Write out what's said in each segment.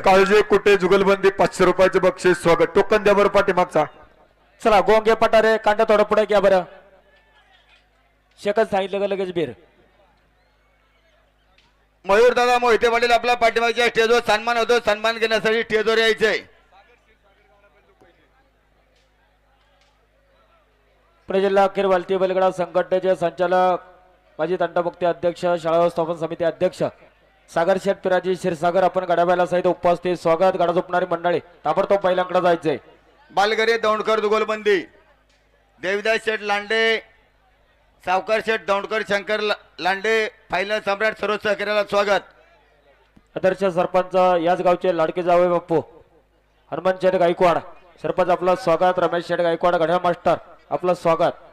काळजी कुठे जुगलबंदी 500 रुपयाचे बक्षीस स्वागत टोकन द्या बरं पाठीमागचा. चला गोंगे पटारे कांदा थोडं पुढे घ्या बरं. शेकच सांगितलं का लगेच बीर. मयूर दादा मोहिते पाटील आपला पाठीमागच्या स्टेजवर सन्मान होतो. सन्मान घेण्यासाठी स्टेजवर यायचंय. पुणे जिल्हा अखेर वालती बैलगाडा संघटनेचे संचालक माजी तंटामुक्ती अध्यक्ष शाळा व्यवस्थापन समिती अध्यक्ष सागर शेठ पिराजी क्षीरसागर आपण गडाबायला सहित उपस्थित स्वागत. गडा झोपणारी मंडळी ताबडतोब पहिल्यांकडे जायचंय. बालगरे दौंडकर दुगोलबंदी देविदास शेठ लांडे सावकार शेठ दौंडकर शंकर लांडे फायनल सम्राट सर्व सहकार्याला स्वागत. आदर्श सरपंच याच गावचे लाडके जावे बाप्पू हनुमान शेठ गायकवाड सरपंच आपलं स्वागत. रमेश शेठ गायकवाड घड्याळ मास्टर आपलं स्वागत.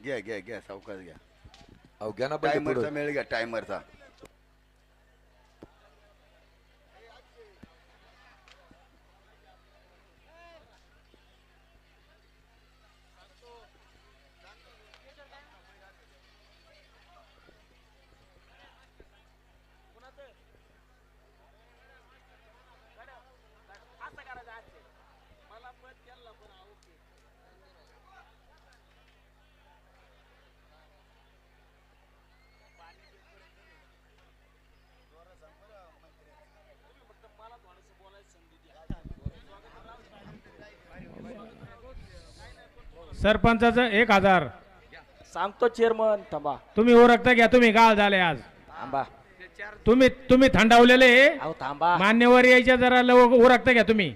घ्या घ्या घ्या सावकाश घ्या. अवघ्याना टायमरचा मेळ घ्या टायमरचा. सरपंचाचं 1000 सांगतो चेअरमन थांबा. तुम्ही ओरखता घ्या. तुम्ही गाळ झाले आज. थांबा तुम्ही थंडावलेले अहो थांबा. मान्यवर यायच्या जरा ओरखता घ्या तुम्ही.